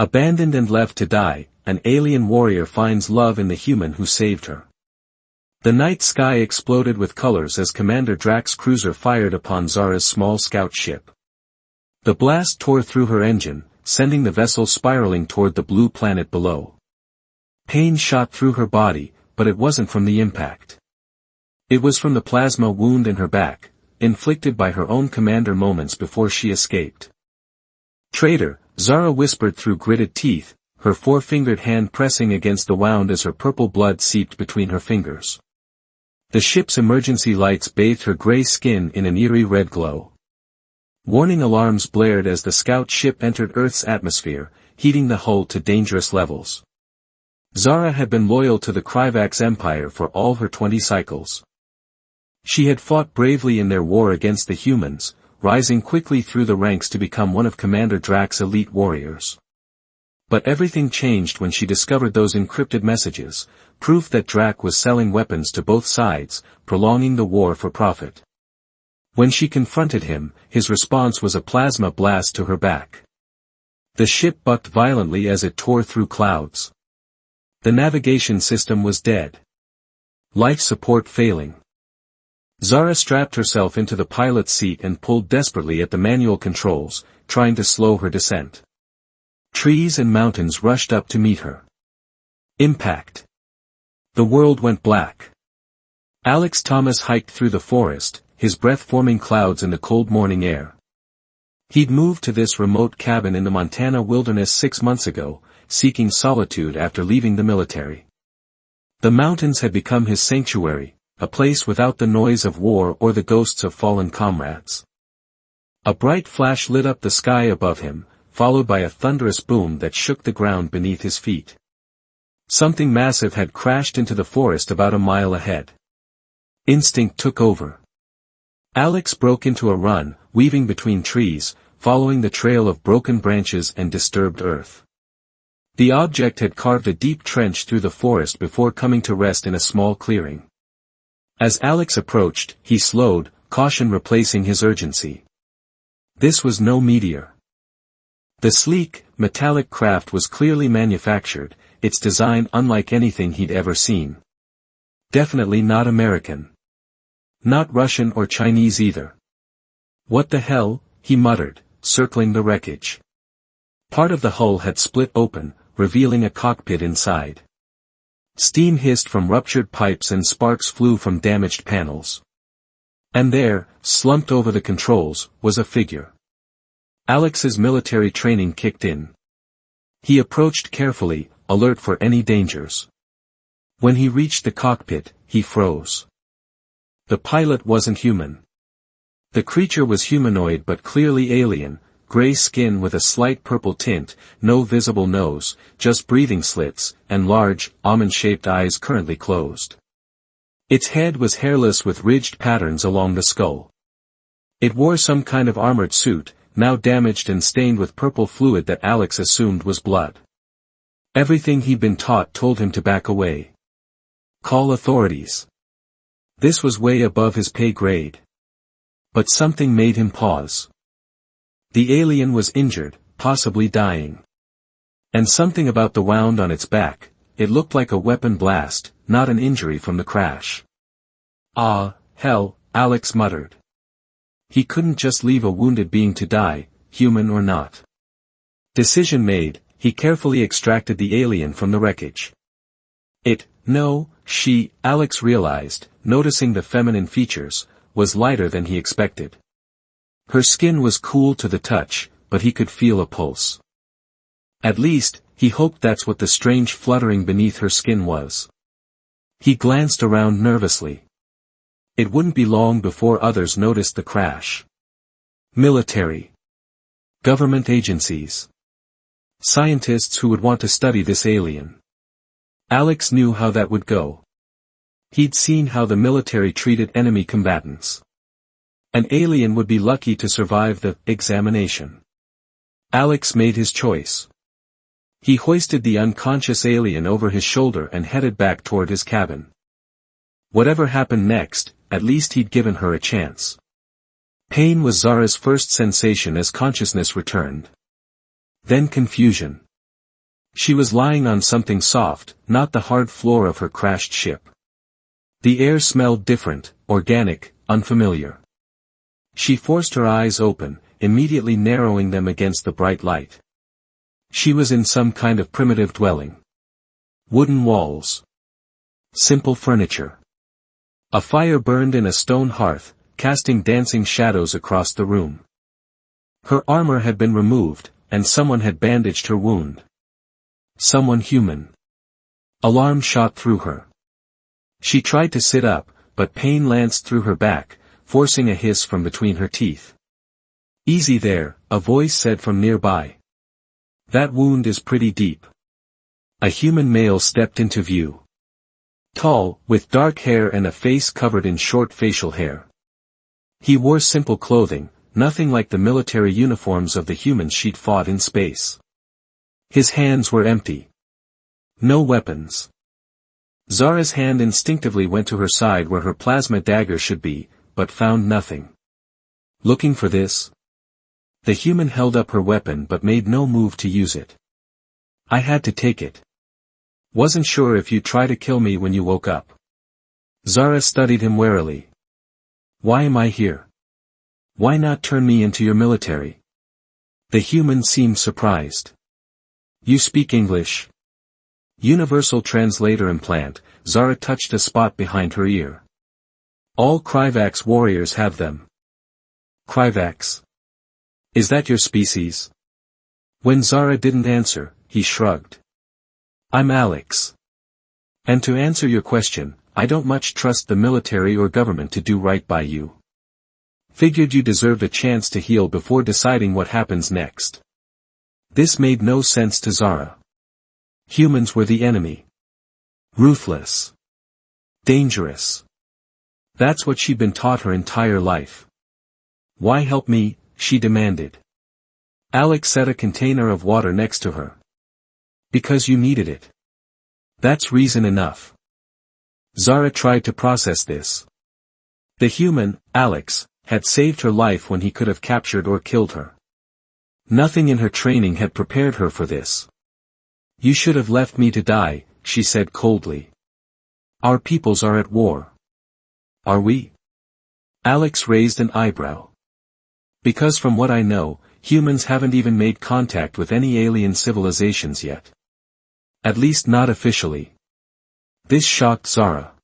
Abandoned and left to die, an alien warrior finds love in the human who saved her. The night sky exploded with colors as Commander Drax's cruiser fired upon Zara's small scout ship. The blast tore through her engine, sending the vessel spiraling toward the blue planet below. Pain shot through her body, but it wasn't from the impact. It was from the plasma wound in her back, inflicted by her own commander moments before she escaped. "Traitor," Zara whispered through gritted teeth, her four-fingered hand pressing against the wound as her purple blood seeped between her fingers. The ship's emergency lights bathed her gray skin in an eerie red glow. Warning alarms blared as the scout ship entered Earth's atmosphere, heating the hull to dangerous levels. Zara had been loyal to the Kryvax Empire for all her 20 cycles. She had fought bravely in their war against the humans, rising quickly through the ranks to become one of Commander Drax's elite warriors. But everything changed when she discovered those encrypted messages, proof that Drax was selling weapons to both sides, prolonging the war for profit. When she confronted him, his response was a plasma blast to her back. The ship bucked violently as it tore through clouds. The navigation system was dead. Life support failing. Zara strapped herself into the pilot's seat and pulled desperately at the manual controls, trying to slow her descent. Trees and mountains rushed up to meet her. Impact. The world went black. Alex Thomas hiked through the forest, his breath forming clouds in the cold morning air. He'd moved to this remote cabin in the Montana wilderness 6 months ago, seeking solitude after leaving the military. The mountains had become his sanctuary, a place without the noise of war or the ghosts of fallen comrades. A bright flash lit up the sky above him, followed by a thunderous boom that shook the ground beneath his feet. Something massive had crashed into the forest about a mile ahead. Instinct took over. Alex broke into a run, weaving between trees, following the trail of broken branches and disturbed earth. The object had carved a deep trench through the forest before coming to rest in a small clearing. As Alex approached, he slowed, caution replacing his urgency. This was no meteor. The sleek, metallic craft was clearly manufactured, its design unlike anything he'd ever seen. Definitely not American. Not Russian or Chinese either. "What the hell?" he muttered, circling the wreckage. Part of the hull had split open, revealing a cockpit inside. Steam hissed from ruptured pipes and sparks flew from damaged panels. And there, slumped over the controls, was a figure. Alex's military training kicked in. He approached carefully, alert for any dangers. When he reached the cockpit, he froze. The pilot wasn't human. The creature was humanoid but clearly alien, gray skin with a slight purple tint, no visible nose, just breathing slits, and large, almond-shaped eyes currently closed. Its head was hairless with ridged patterns along the skull. It wore some kind of armored suit, now damaged and stained with purple fluid that Alex assumed was blood. Everything he'd been taught told him to back away. Call authorities. This was way above his pay grade. But something made him pause. The alien was injured, possibly dying. And something about the wound on its back, it looked like a weapon blast, not an injury from the crash. "Ah, hell," Alex muttered. He couldn't just leave a wounded being to die, human or not. Decision made, he carefully extracted the alien from the wreckage. Alex realized, noticing the feminine features, was lighter than he expected. Her skin was cool to the touch, but he could feel a pulse. At least, he hoped that's what the strange fluttering beneath her skin was. He glanced around nervously. It wouldn't be long before others noticed the crash. Military. Government agencies. Scientists who would want to study this alien. Alex knew how that would go. He'd seen how the military treated enemy combatants. An alien would be lucky to survive the examination. Alex made his choice. He hoisted the unconscious alien over his shoulder and headed back toward his cabin. Whatever happened next, at least he'd given her a chance. Pain was Zara's first sensation as consciousness returned. Then confusion. She was lying on something soft, not the hard floor of her crashed ship. The air smelled different, organic, unfamiliar. She forced her eyes open, immediately narrowing them against the bright light. She was in some kind of primitive dwelling. Wooden walls. Simple furniture. A fire burned in a stone hearth, casting dancing shadows across the room. Her armor had been removed, and someone had bandaged her wound. Someone human. Alarm shot through her. She tried to sit up, but pain lanced through her back, forcing a hiss from between her teeth. "Easy there," a voice said from nearby. "That wound is pretty deep." A human male stepped into view. Tall, with dark hair and a face covered in short facial hair. He wore simple clothing, nothing like the military uniforms of the humans she'd fought in space. His hands were empty. No weapons. Zara's hand instinctively went to her side where her plasma dagger should be, but found nothing. "Looking for this?" The human held up her weapon but made no move to use it. "I had to take it. Wasn't sure if you'd try to kill me when you woke up." Zara studied him warily. "Why am I here? Why not turn me into your military?" The human seemed surprised. "You speak English?" Universal translator implant. Zara touched a spot behind her ear. "All Kryvax warriors have them." "Kryvax? Is that your species?" When Zara didn't answer, he shrugged. "I'm Alex. And to answer your question, I don't much trust the military or government to do right by you. Figured you deserved a chance to heal before deciding what happens next." This made no sense to Zara. Humans were the enemy. Ruthless. Dangerous. That's what she'd been taught her entire life. "Why help me?" she demanded. Alex set a container of water next to her. "Because you needed it. That's reason enough." Zara tried to process this. The human, Alex, had saved her life when he could have captured or killed her. Nothing in her training had prepared her for this. "You should have left me to die," she said coldly. "Our peoples are at war." "Are we?" Alex raised an eyebrow. "Because from what I know, humans haven't even made contact with any alien civilizations yet. At least not officially." This shocked Zara.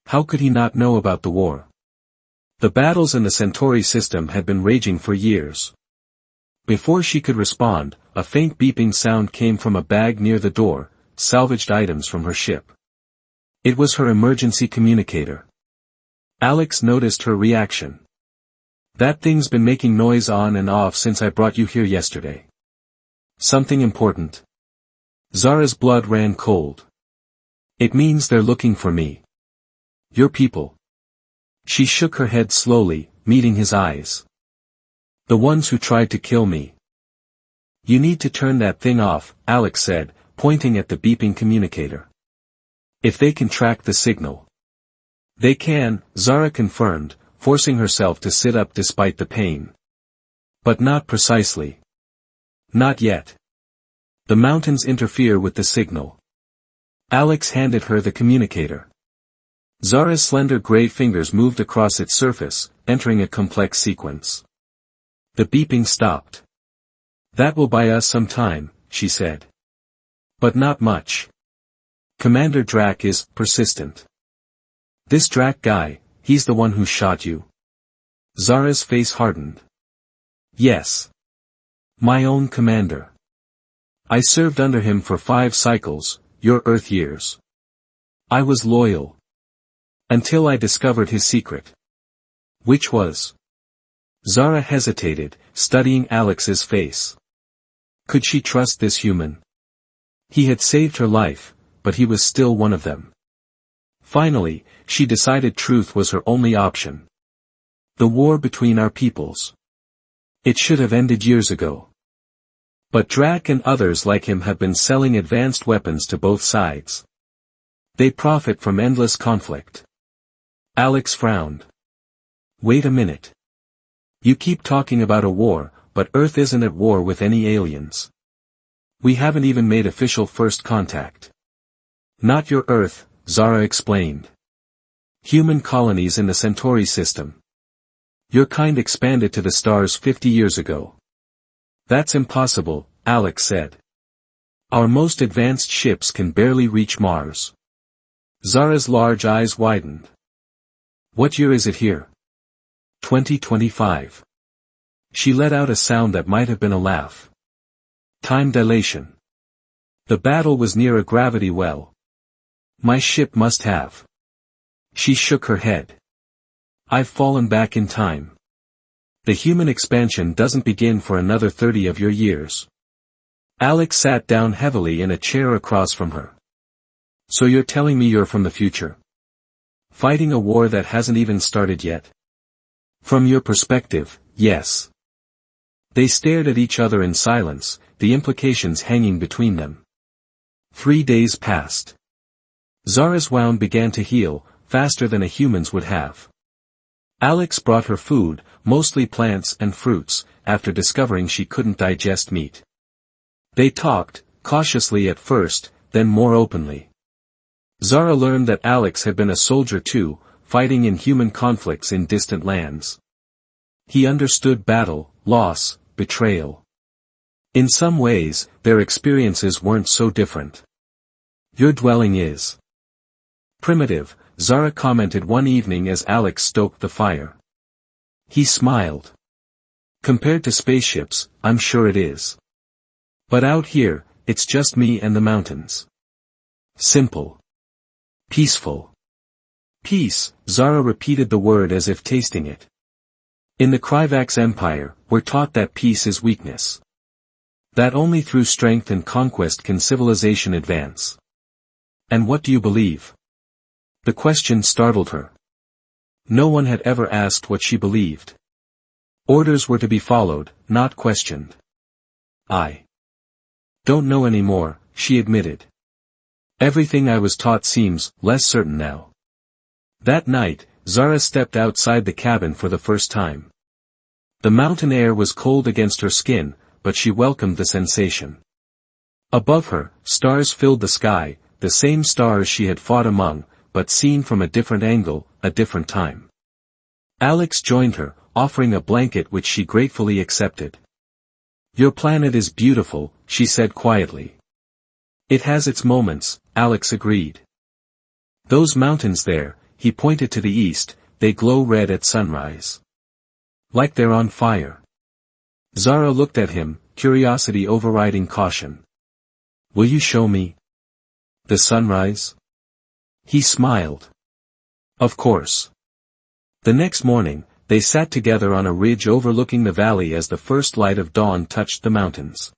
How could he not know about the war? The battles in the Centauri system had been raging for years. Before she could respond, a faint beeping sound came from a bag near the door, salvaged items from her ship. It was her emergency communicator. Alex noticed her reaction. "That thing's been making noise on and off since I brought you here yesterday. Something important?" Zara's blood ran cold. "It means they're looking for me. Your people." She shook her head slowly, meeting his eyes. "The ones who tried to kill me." "You need to turn that thing off," Alex said, pointing at the beeping communicator. "If they can track the signal." "They can," Zara confirmed, forcing herself to sit up despite the pain. "But not precisely. Not yet. The mountains interfere with the signal." Alex handed her the communicator. Zara's slender gray fingers moved across its surface, entering a complex sequence. The beeping stopped. "That will buy us some time," she said. "But not much. Commander Drac is persistent." "This Drac guy, he's the one who shot you?" Zara's face hardened. "Yes. My own commander. I served under him for 5 cycles, your Earth years. I was loyal. Until I discovered his secret." "Which was?" Zara hesitated, studying Alex's face. Could she trust this human? He had saved her life, but he was still one of them. Finally, she decided truth was her only option. "The war between our peoples. It should have ended years ago. But Drac and others like him have been selling advanced weapons to both sides. They profit from endless conflict." Alex frowned. "Wait a minute. You keep talking about a war, but Earth isn't at war with any aliens. We haven't even made official first contact. Not your Earth, Zara explained. Human colonies in the Centauri system. Your kind expanded to the stars 50 years ago. That's impossible, Alex said. Our most advanced ships can barely reach Mars. Zara's large eyes widened. What year is it here? 2025. She let out a sound that might have been a laugh. Time dilation. The battle was near a gravity well. My ship must have. She shook her head. I've fallen back in time. The human expansion doesn't begin for another 30 of your years. Alex sat down heavily in a chair across from her. So you're telling me you're from the future? Fighting a war that hasn't even started yet? From your perspective, yes. They stared at each other in silence, the implications hanging between them. 3 days passed. Zara's wound began to heal, faster than a human's would have. Alex brought her food, mostly plants and fruits, after discovering she couldn't digest meat. They talked, cautiously at first, then more openly. Zara learned that Alex had been a soldier too, fighting in human conflicts in distant lands. He understood battle, loss, betrayal. In some ways, their experiences weren't so different. Your dwelling is primitive, Zara commented one evening as Alex stoked the fire. He smiled. Compared to spaceships, I'm sure it is. But out here, it's just me and the mountains. Simple. Peaceful. Peace, Zara repeated the word as if tasting it. In the Kryvax Empire, we're taught that peace is weakness. That only through strength and conquest can civilization advance. And what do you believe? The question startled her. No one had ever asked what she believed. Orders were to be followed, not questioned. I don't know anymore, she admitted. Everything I was taught seems less certain now. That night, Zara stepped outside the cabin for the first time. The mountain air was cold against her skin, but she welcomed the sensation. Above her, stars filled the sky, the same stars she had fought among, but seen from a different angle, a different time. Alex joined her, offering a blanket which she gratefully accepted. Your planet is beautiful, she said quietly. It has its moments, Alex agreed. Those mountains there, he pointed to the east, they glow red at sunrise. Like they're on fire. Zara looked at him, curiosity overriding caution. Will you show me the sunrise? He smiled. Of course. The next morning, they sat together on a ridge overlooking the valley as the first light of dawn touched the mountains.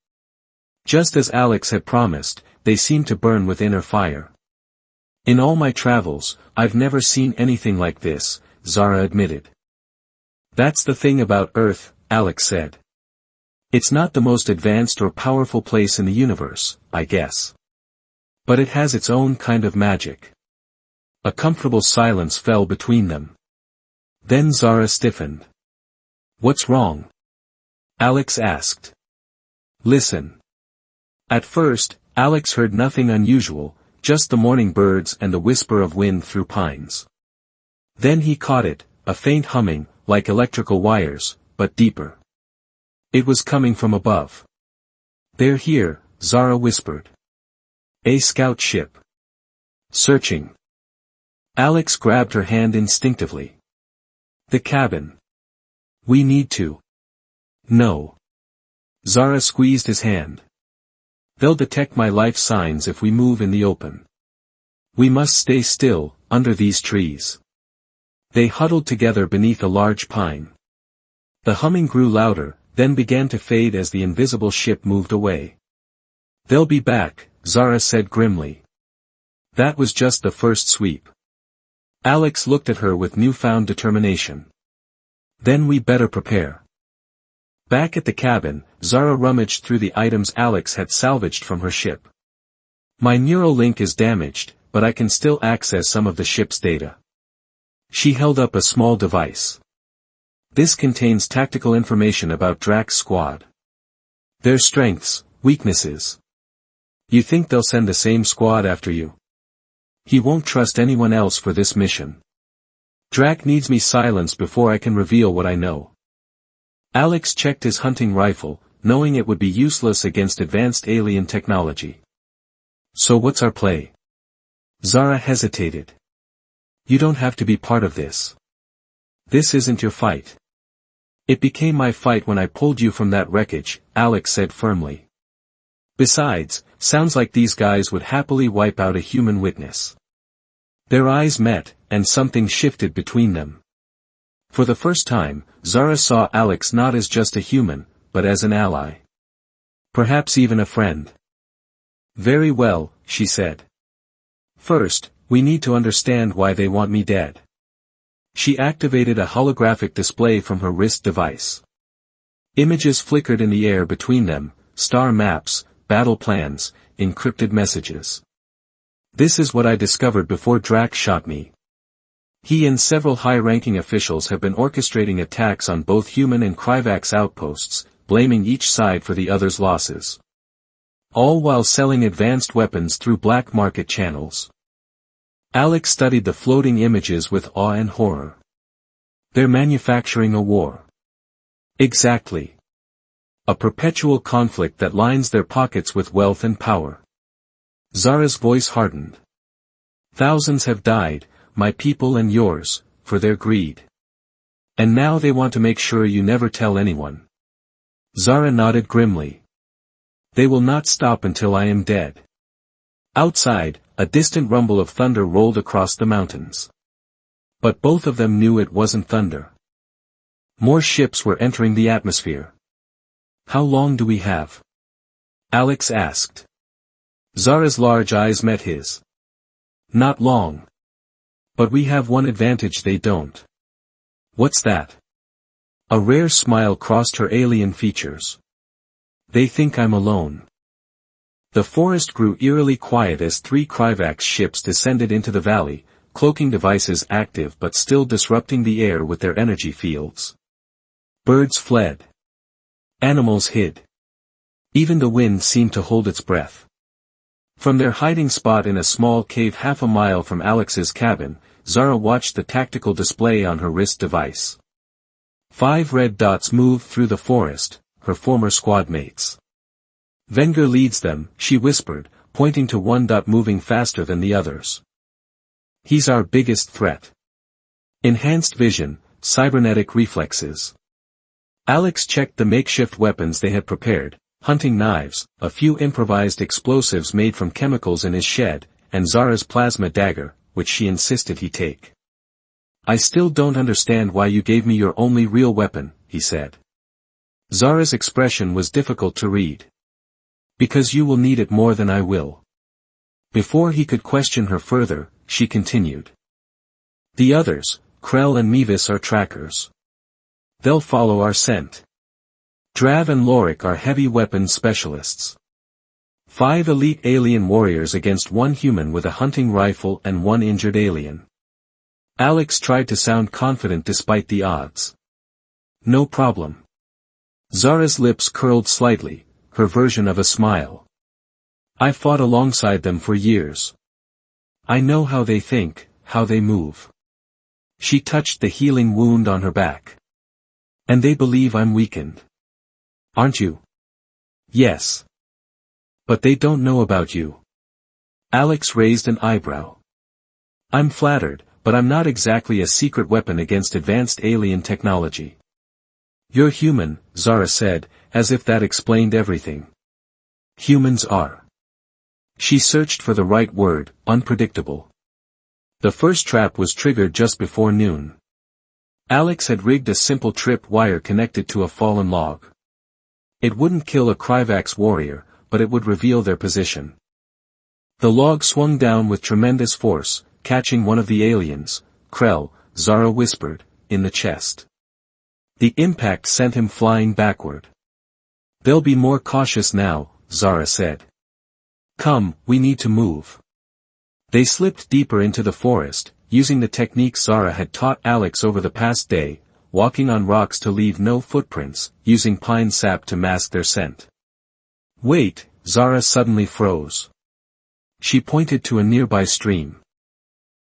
Just as Alex had promised, they seemed to burn with inner fire. In all my travels, I've never seen anything like this, Zara admitted. That's the thing about Earth, Alex said. It's not the most advanced or powerful place in the universe, I guess. But it has its own kind of magic. A comfortable silence fell between them. Then Zara stiffened. What's wrong? Alex asked. Listen. At first, Alex heard nothing unusual, just the morning birds and the whisper of wind through pines. Then he caught it, a faint humming, like electrical wires, but deeper. It was coming from above. They're here, Zara whispered. A scout ship. Searching. Alex grabbed her hand instinctively. The cabin. We need to. No. Zara squeezed his hand. They'll detect my life signs if we move in the open. We must stay still, under these trees. They huddled together beneath a large pine. The humming grew louder, then began to fade as the invisible ship moved away. They'll be back, Zara said grimly. That was just the first sweep. Alex looked at her with newfound determination. Then we better prepare. Back at the cabin, Zara rummaged through the items Alex had salvaged from her ship. My neural link is damaged, but I can still access some of the ship's data. She held up a small device. This contains tactical information about Drax's squad. Their strengths, weaknesses. You think they'll send the same squad after you? He won't trust anyone else for this mission. Drac needs me silenced before I can reveal what I know. Alex checked his hunting rifle, knowing it would be useless against advanced alien technology. So what's our play? Zara hesitated. You don't have to be part of this. This isn't your fight. It became my fight when I pulled you from that wreckage, Alex said firmly. Besides, sounds like these guys would happily wipe out a human witness. Their eyes met, and something shifted between them. For the first time, Zara saw Alex not as just a human, but as an ally. Perhaps even a friend. Very well, she said. First, we need to understand why they want me dead. She activated a holographic display from her wrist device. Images flickered in the air between them, star maps, battle plans, encrypted messages. This is what I discovered before Drac shot me. He and several high-ranking officials have been orchestrating attacks on both human and Kryvax outposts, blaming each side for the other's losses. All while selling advanced weapons through black market channels. Alex studied the floating images with awe and horror. They're manufacturing a war. Exactly. A perpetual conflict that lines their pockets with wealth and power. Zara's voice hardened. Thousands have died, my people and yours, for their greed. And now they want to make sure you never tell anyone. Zara nodded grimly. They will not stop until I am dead. Outside, a distant rumble of thunder rolled across the mountains. But both of them knew it wasn't thunder. More ships were entering the atmosphere. How long do we have? Alex asked. Zara's large eyes met his. Not long. But we have one advantage they don't. What's that? A rare smile crossed her alien features. They think I'm alone. The forest grew eerily quiet as 3 Kryvax ships descended into the valley, cloaking devices active but still disrupting the air with their energy fields. Birds fled. Animals hid. Even the wind seemed to hold its breath. From their hiding spot in a small cave half a mile from Alex's cabin, Zara watched the tactical display on her wrist device. 5 red dots moved through the forest, her former squad mates. Wenger leads them, she whispered, pointing to one dot moving faster than the others. He's our biggest threat. Enhanced vision, cybernetic reflexes. Alex checked the makeshift weapons they had prepared, hunting knives, a few improvised explosives made from chemicals in his shed, and Zara's plasma dagger, which she insisted he take. I still don't understand why you gave me your only real weapon, he said. Zara's expression was difficult to read. Because you will need it more than I will. Before he could question her further, she continued. The others, Krell and Mevis are trackers. They'll follow our scent. Drav and Lorik are heavy weapons specialists. 5 elite alien warriors against 1 human with a hunting rifle and 1 injured alien. Alex tried to sound confident despite the odds. No problem. Zara's lips curled slightly, her version of a smile. I fought alongside them for years. I know how they think, how they move. She touched the healing wound on her back. And they believe I'm weakened. Aren't you? Yes. But they don't know about you. Alex raised an eyebrow. I'm flattered, but I'm not exactly a secret weapon against advanced alien technology. You're human, Zara said, as if that explained everything. Humans are. She searched for the right word, unpredictable. The first trap was triggered just before noon. Alex had rigged a simple trip wire connected to a fallen log. It wouldn't kill a Kryvax warrior, but it would reveal their position. The log swung down with tremendous force, catching one of the aliens, Krell, Zara whispered, in the chest. The impact sent him flying backward. They'll be more cautious now, Zara said. Come, we need to move. They slipped deeper into the forest, using the techniques Zara had taught Alex over the past day, walking on rocks to leave no footprints, using pine sap to mask their scent. Wait, Zara suddenly froze. She pointed to a nearby stream.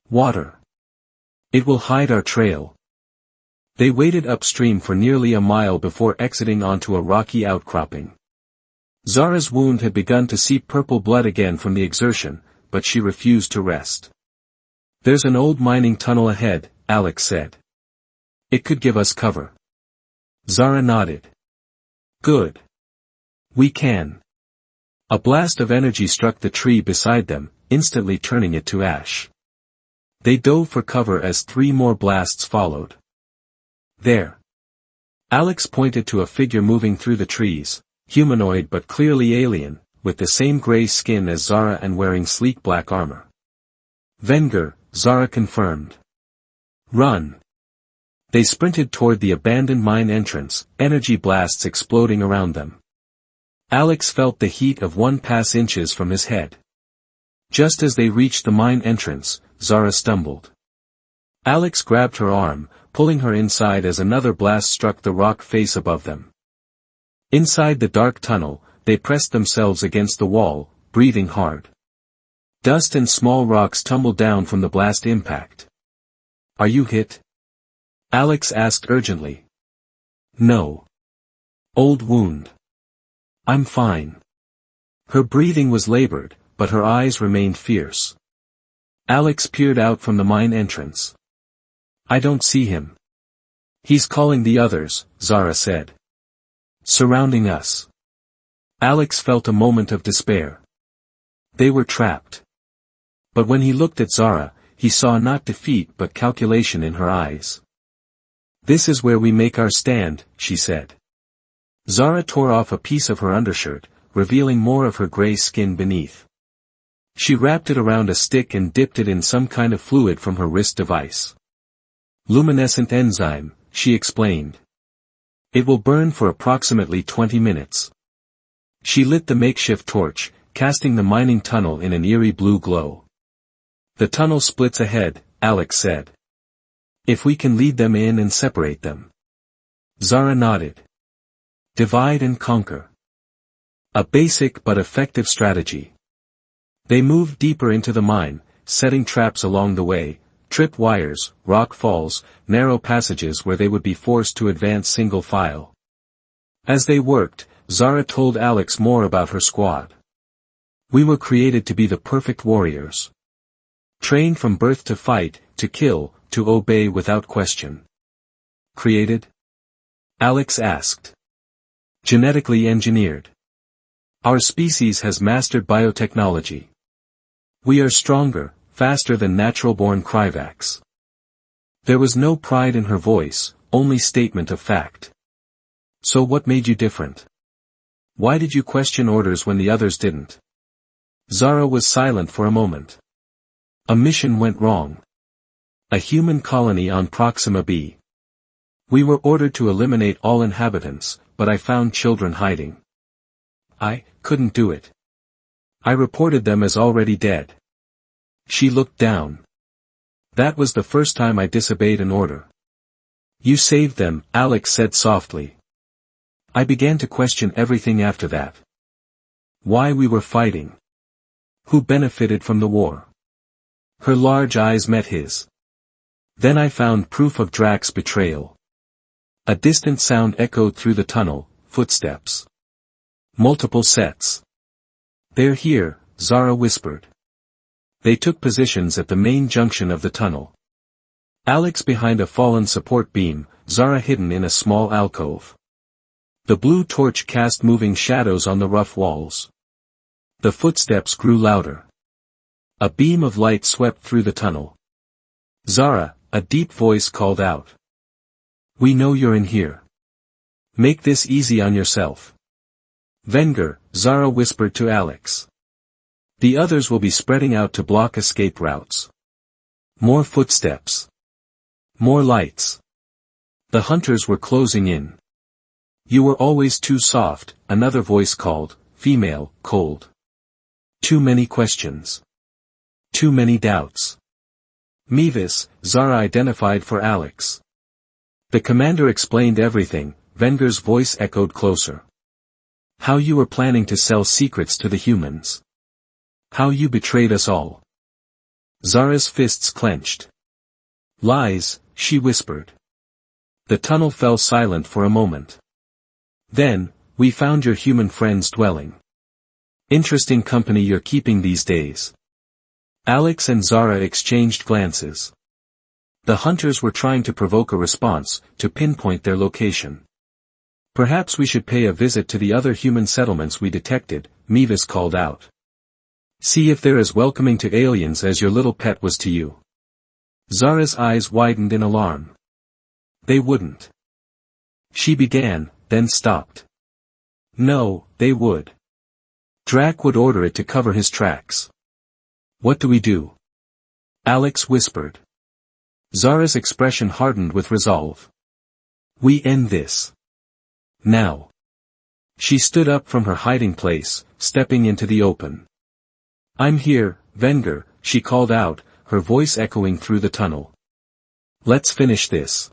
Water. It will hide our trail. They waded upstream for nearly a mile before exiting onto a rocky outcropping. Zara's wound had begun to seep purple blood again from the exertion, but she refused to rest. There's an old mining tunnel ahead, Alex said. It could give us cover. Zara nodded. Good. We can. A blast of energy struck the tree beside them, instantly turning it to ash. They dove for cover as 3 more blasts followed. There. Alex pointed to a figure moving through the trees, humanoid but clearly alien, with the same gray skin as Zara and wearing sleek black armor. Venger, Zara confirmed. Run. They sprinted toward the abandoned mine entrance, energy blasts exploding around them. Alex felt the heat of 1 pass inches from his head. Just as they reached the mine entrance, Zara stumbled. Alex grabbed her arm, pulling her inside as another blast struck the rock face above them. Inside the dark tunnel, they pressed themselves against the wall, breathing hard. Dust and small rocks tumbled down from the blast impact. Are you hit? Alex asked urgently. No. Old wound. I'm fine. Her breathing was labored, but her eyes remained fierce. Alex peered out from the mine entrance. I don't see him. He's calling the others, Zara said. Surrounding us. Alex felt a moment of despair. They were trapped. But when he looked at Zara, he saw not defeat but calculation in her eyes. This is where we make our stand, she said. Zara tore off a piece of her undershirt, revealing more of her gray skin beneath. She wrapped it around a stick and dipped it in some kind of fluid from her wrist device. Luminescent enzyme, she explained. It will burn for approximately 20 minutes. She lit the makeshift torch, casting the mining tunnel in an eerie blue glow. The tunnel splits ahead, Alex said. If we can lead them in and separate them. Zara nodded. Divide and conquer. A basic but effective strategy. They moved deeper into the mine, setting traps along the way, trip wires, rock falls, narrow passages where they would be forced to advance single file. As they worked, Zara told Alex more about her squad. We were created to be the perfect warriors. Trained from birth to fight, to kill, to obey without question. Created? Alex asked. Genetically engineered. Our species has mastered biotechnology. We are stronger, faster than natural-born Kryvacs. There was no pride in her voice, only statement of fact. So what made you different? Why did you question orders when the others didn't? Zara was silent for a moment. A mission went wrong. A human colony on Proxima B. We were ordered to eliminate all inhabitants, but I found children hiding. I couldn't do it. I reported them as already dead. She looked down. That was the first time I disobeyed an order. You saved them, Alex said softly. I began to question everything after that. Why we were fighting. Who benefited from the war? Her large eyes met his. Then I found proof of Drax's betrayal. A distant sound echoed through the tunnel, footsteps. Multiple sets. They're here, Zara whispered. They took positions at the main junction of the tunnel. Alex behind a fallen support beam, Zara hidden in a small alcove. The blue torch cast moving shadows on the rough walls. The footsteps grew louder. A beam of light swept through the tunnel. Zara, a deep voice called out. We know you're in here. Make this easy on yourself. Venger, Zara whispered to Alex. The others will be spreading out to block escape routes. More footsteps. More lights. The hunters were closing in. You were always too soft, another voice called, female, cold. Too many questions. Too many doubts. Mevis, Zara identified for Alex. The commander explained everything, Venger's voice echoed closer. How you were planning to sell secrets to the humans. How you betrayed us all. Zara's fists clenched. Lies, she whispered. The tunnel fell silent for a moment. Then, we found your human friend's dwelling. Interesting company you're keeping these days. Alex and Zara exchanged glances. The hunters were trying to provoke a response, to pinpoint their location. Perhaps we should pay a visit to the other human settlements we detected, Mavis called out. See if they're as welcoming to aliens as your little pet was to you. Zara's eyes widened in alarm. They wouldn't. She began, then stopped. No, they would. Drac would order it to cover his tracks. What do we do? Alex whispered. Zara's expression hardened with resolve. We end this. Now. She stood up from her hiding place, stepping into the open. I'm here, Venger, she called out, her voice echoing through the tunnel. Let's finish this.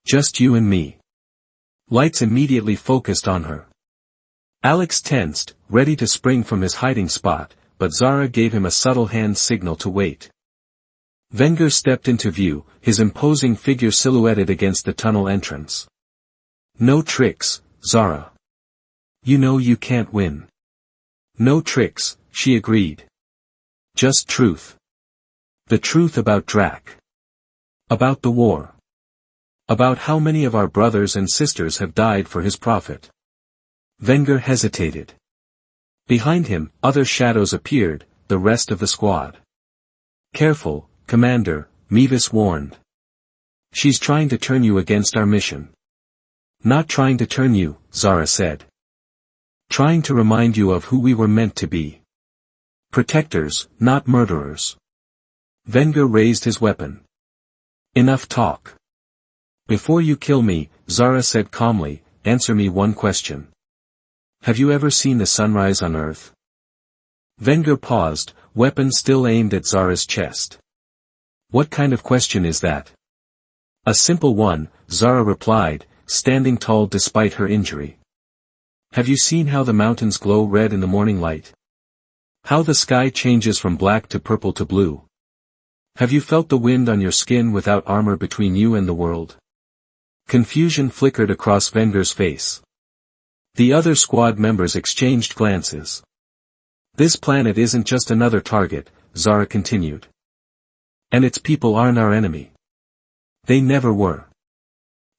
Just you and me. Lights immediately focused on her. Alex tensed, ready to spring from his hiding spot, but Zara gave him a subtle hand signal to wait. Venger stepped into view, his imposing figure silhouetted against the tunnel entrance. No tricks, Zara. You know you can't win. No tricks, she agreed. Just truth. The truth about Drac. About the war. About how many of our brothers and sisters have died for his profit. Venger hesitated. Behind him, other shadows appeared, the rest of the squad. Careful, Commander, Mavis warned. She's trying to turn you against our mission. Not trying to turn you, Zara said. Trying to remind you of who we were meant to be. Protectors, not murderers. Venger raised his weapon. Enough talk. Before you kill me, Zara said calmly, answer me one question. Have you ever seen the sunrise on Earth? Venger paused, weapon still aimed at Zara's chest. What kind of question is that? A simple one, Zara replied, standing tall despite her injury. Have you seen how the mountains glow red in the morning light? How the sky changes from black to purple to blue? Have you felt the wind on your skin without armor between you and the world? Confusion flickered across Venger's face. The other squad members exchanged glances. This planet isn't just another target, Zara continued. And its people aren't our enemy. They never were.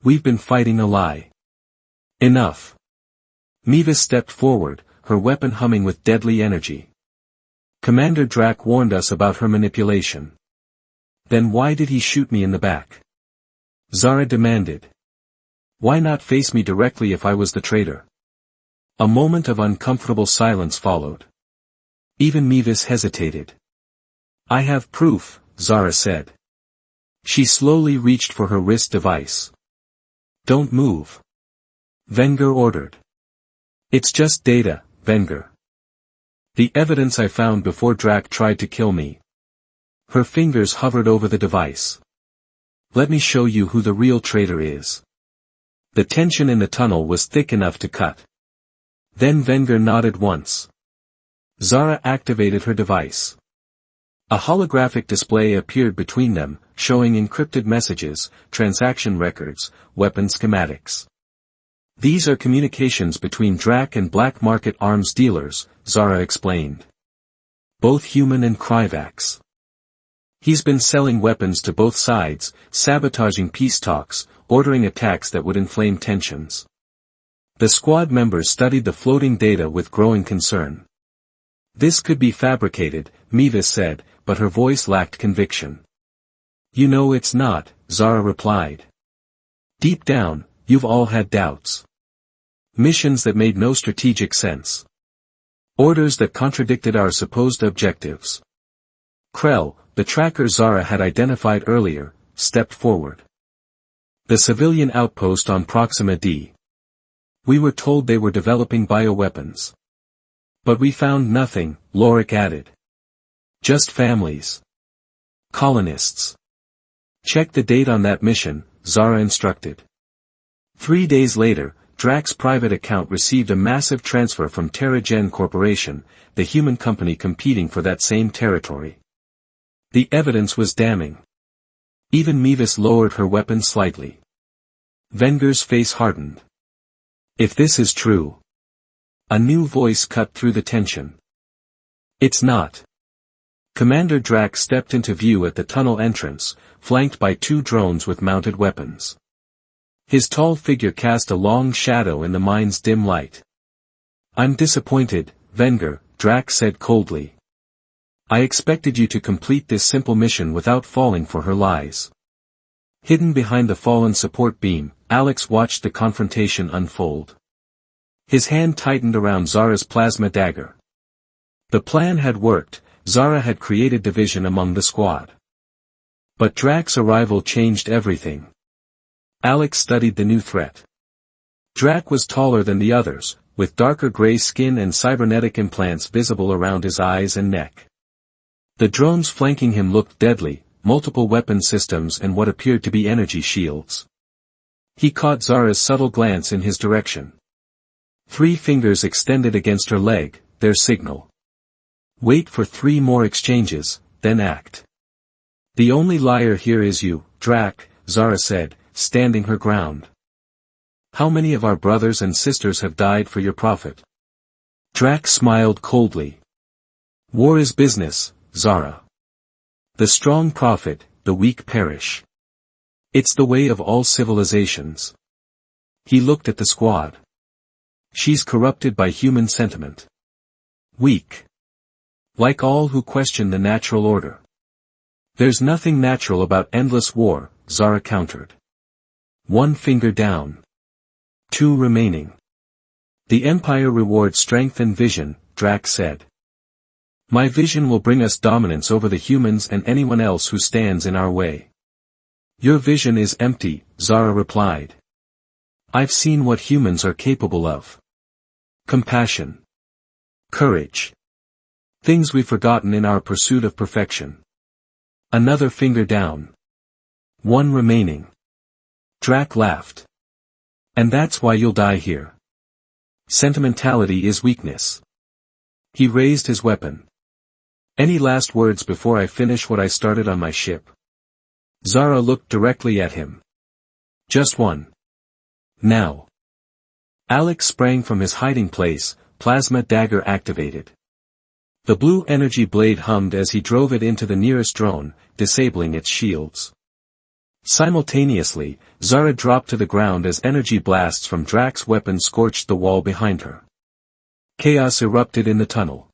We've been fighting a lie. Enough. Mavis stepped forward, her weapon humming with deadly energy. Commander Drac warned us about her manipulation. Then why did he shoot me in the back? Zara demanded. Why not face me directly if I was the traitor? A moment of uncomfortable silence followed. Even Mavis hesitated. I have proof, Zara said. She slowly reached for her wrist device. Don't move. Venger ordered. It's just data, Venger. The evidence I found before Drac tried to kill me. Her fingers hovered over the device. Let me show you who the real traitor is. The tension in the tunnel was thick enough to cut. Then Venger nodded once. Zara activated her device. A holographic display appeared between them, showing encrypted messages, transaction records, weapon schematics. These are communications between Drac and black market arms dealers, Zara explained. Both human and Kryvax. He's been selling weapons to both sides, sabotaging peace talks, ordering attacks that would inflame tensions. The squad members studied the floating data with growing concern. This could be fabricated, Mavis said, but her voice lacked conviction. You know it's not, Zara replied. Deep down, you've all had doubts. Missions that made no strategic sense. Orders that contradicted our supposed objectives. Krell, the tracker Zara had identified earlier, stepped forward. The civilian outpost on Proxima D. We were told they were developing bioweapons. But we found nothing, Lorik added. Just families. Colonists. Check the date on that mission, Zara instructed. 3 days later, Drax's private account received a massive transfer from Terrigen Corporation, the human company competing for that same territory. The evidence was damning. Even Mavis lowered her weapon slightly. Venger's face hardened. If this is true. A new voice cut through the tension. It's not. Commander Drax stepped into view at the tunnel entrance, flanked by 2 drones with mounted weapons. His tall figure cast a long shadow in the mine's dim light. I'm disappointed, Venger, Drax said coldly. I expected you to complete this simple mission without falling for her lies. Hidden behind the fallen support beam, Alex watched the confrontation unfold. His hand tightened around Zara's plasma dagger. The plan had worked, Zara had created division among the squad. But Drax's arrival changed everything. Alex studied the new threat. Drax was taller than the others, with darker gray skin and cybernetic implants visible around his eyes and neck. The drones flanking him looked deadly, multiple weapon systems and what appeared to be energy shields. He caught Zara's subtle glance in his direction. 3 fingers extended against her leg, their signal. Wait for 3 more exchanges, then act. The only liar here is you, Drax, Zara said, standing her ground. How many of our brothers and sisters have died for your profit? Drax smiled coldly. War is business, Zara. The strong profit, the weak perish. It's the way of all civilizations. He looked at the squad. She's corrupted by human sentiment. Weak. Like all who question the natural order. There's nothing natural about endless war, Zara countered. 1 finger down. 2 remaining. The Empire rewards strength and vision, Drax said. My vision will bring us dominance over the humans and anyone else who stands in our way. Your vision is empty, Zara replied. I've seen what humans are capable of. Compassion. Courage. Things we've forgotten in our pursuit of perfection. Another finger down. 1 remaining. Drax laughed. And that's why you'll die here. Sentimentality is weakness. He raised his weapon. Any last words before I finish what I started on my ship? Zara looked directly at him. Just one. Now. Alex sprang from his hiding place, plasma dagger activated. The blue energy blade hummed as he drove it into the nearest drone, disabling its shields. Simultaneously, Zara dropped to the ground as energy blasts from Drax's weapon scorched the wall behind her. Chaos erupted in the tunnel.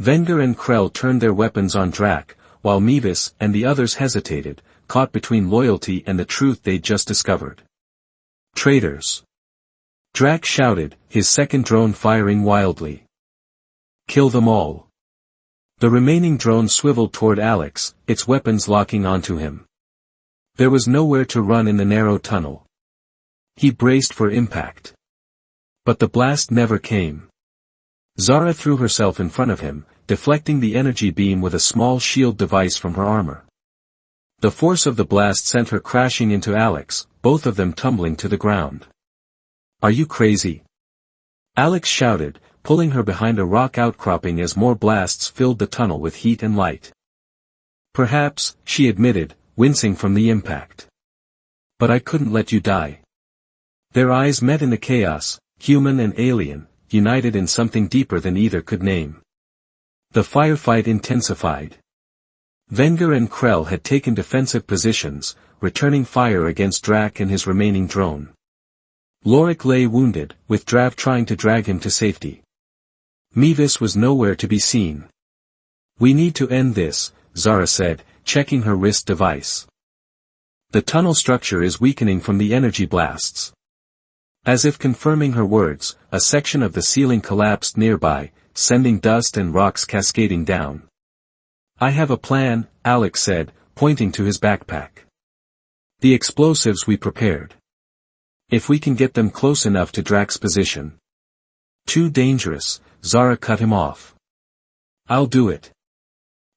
Venger and Krell turned their weapons on Drax, while Mavis and the others hesitated, caught between loyalty and the truth they'd just discovered. Traitors! Drax shouted, his second drone firing wildly. Kill them all. The remaining drone swiveled toward Alex, its weapons locking onto him. There was nowhere to run in the narrow tunnel. He braced for impact. But the blast never came. Zara threw herself in front of him, deflecting the energy beam with a small shield device from her armor. The force of the blast sent her crashing into Alex, both of them tumbling to the ground. Are you crazy? Alex shouted, pulling her behind a rock outcropping as more blasts filled the tunnel with heat and light. Perhaps, she admitted, wincing from the impact. But I couldn't let you die. Their eyes met in the chaos, human and alien, united in something deeper than either could name. The firefight intensified. Venger and Krell had taken defensive positions, returning fire against Drax and his remaining drone. Lorik lay wounded, with Drav trying to drag him to safety. Mavis was nowhere to be seen. We need to end this, Zara said, checking her wrist device. The tunnel structure is weakening from the energy blasts. As if confirming her words, a section of the ceiling collapsed nearby, sending dust and rocks cascading down. I have a plan, Alex said, pointing to his backpack. The explosives we prepared. If we can get them close enough to Drax's position. Too dangerous, Zara cut him off. I'll do it.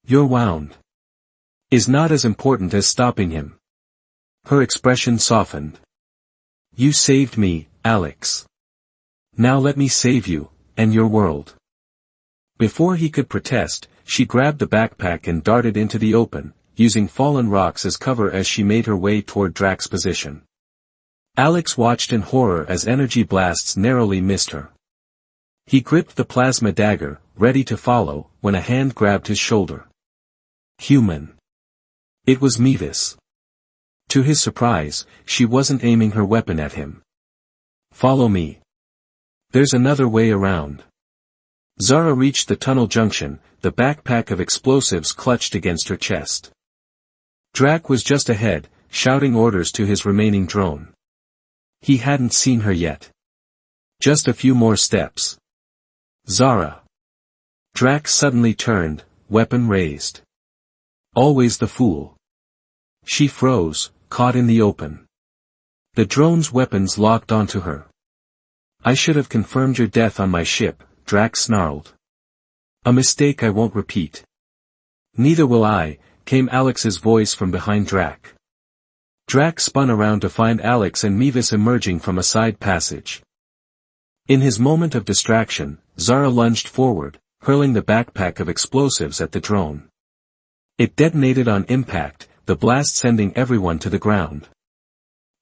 You're wound. Is not as important as stopping him. Her expression softened. You saved me, Alex. Now let me save you, and your world." Before he could protest, she grabbed the backpack and darted into the open, using fallen rocks as cover as she made her way toward Drax's position. Alex watched in horror as energy blasts narrowly missed her. He gripped the plasma dagger, ready to follow, when a hand grabbed his shoulder. Human. It was Mevis. To his surprise, she wasn't aiming her weapon at him. "Follow me. There's another way around." Zara reached the tunnel junction, the backpack of explosives clutched against her chest. Drax was just ahead, shouting orders to his remaining drone. He hadn't seen her yet. Just a few more steps. "Zara." Drax suddenly turned, weapon raised. Always the fool. She froze, caught in the open. The drone's weapons locked onto her. "I should have confirmed your death on my ship," Drax snarled. "A mistake I won't repeat." "Neither will I," came Alex's voice from behind Drax. Drax spun around to find Alex and Mevis emerging from a side passage. In his moment of distraction, Zara lunged forward, hurling the backpack of explosives at the drone. It detonated on impact, the blast sending everyone to the ground.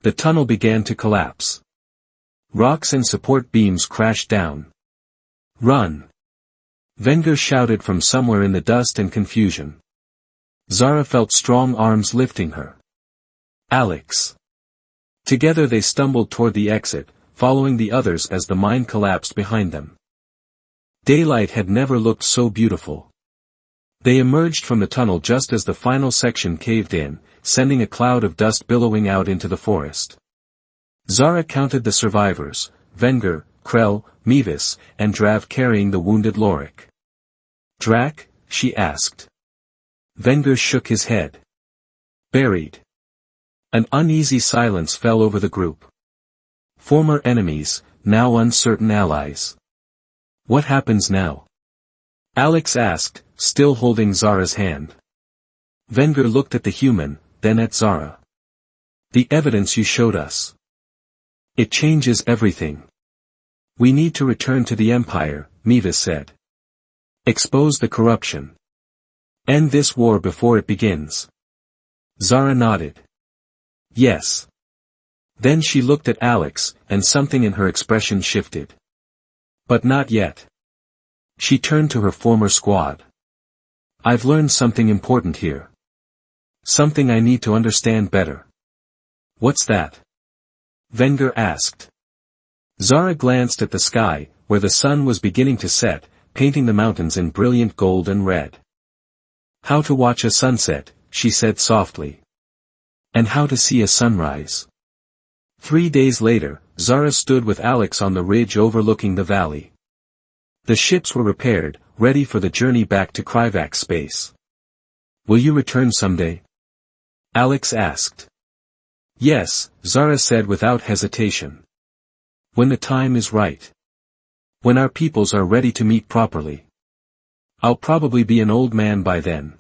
The tunnel began to collapse. Rocks and support beams crashed down. "Run!" Wenger shouted from somewhere in the dust and confusion. Zara felt strong arms lifting her. "Alex." Together they stumbled toward the exit, following the others as the mine collapsed behind them. Daylight had never looked so beautiful. They emerged from the tunnel just as the final section caved in, sending a cloud of dust billowing out into the forest. Zara counted the survivors, Wenger, Krell, Mevis, and Drav carrying the wounded Lorik. "Drax?" she asked. Wenger shook his head. "Buried." An uneasy silence fell over the group. Former enemies, now uncertain allies. "What happens now?" Alex asked, still holding Zara's hand. Wenger looked at the human, then at Zara. "The evidence you showed us. It changes everything. We need to return to the Empire," Mevis said. "Expose the corruption. End this war before it begins." Zara nodded. "Yes." Then she looked at Alex, and something in her expression shifted. "But not yet." She turned to her former squad. "I've learned something important here. Something I need to understand better." "What's that?" Wenger asked. Zara glanced at the sky, where the sun was beginning to set, painting the mountains in brilliant gold and red. "How to watch a sunset," she said softly. "And how to see a sunrise." 3 days later, Zara stood with Alex on the ridge overlooking the valley. The ships were repaired, ready for the journey back to Kryvax space. "Will you return someday?" Alex asked. "Yes," Zara said without hesitation. "When the time is right. When our peoples are ready to meet properly. I'll probably be an old man by then."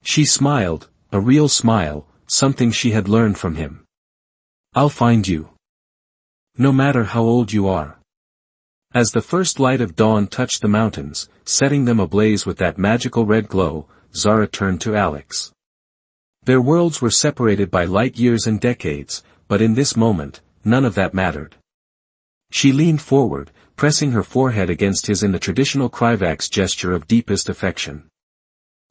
She smiled, a real smile, something she had learned from him. "I'll find you. No matter how old you are." As the first light of dawn touched the mountains, setting them ablaze with that magical red glow, Zara turned to Alex. Their worlds were separated by light years and decades, but in this moment, none of that mattered. She leaned forward, pressing her forehead against his in the traditional Kryvax gesture of deepest affection.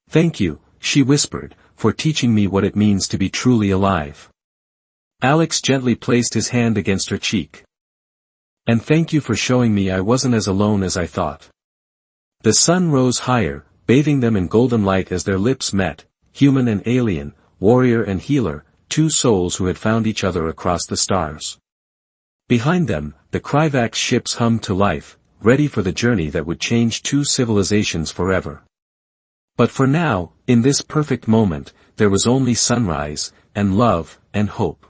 "Thank you," she whispered, "for teaching me what it means to be truly alive." Alex gently placed his hand against her cheek. "And thank you for showing me I wasn't as alone as I thought." The sun rose higher, bathing them in golden light as their lips met, human and alien, warrior and healer, two souls who had found each other across the stars. Behind them, the Kryvax ships hummed to life, ready for the journey that would change two civilizations forever. But for now, in this perfect moment, there was only sunrise, and love, and hope.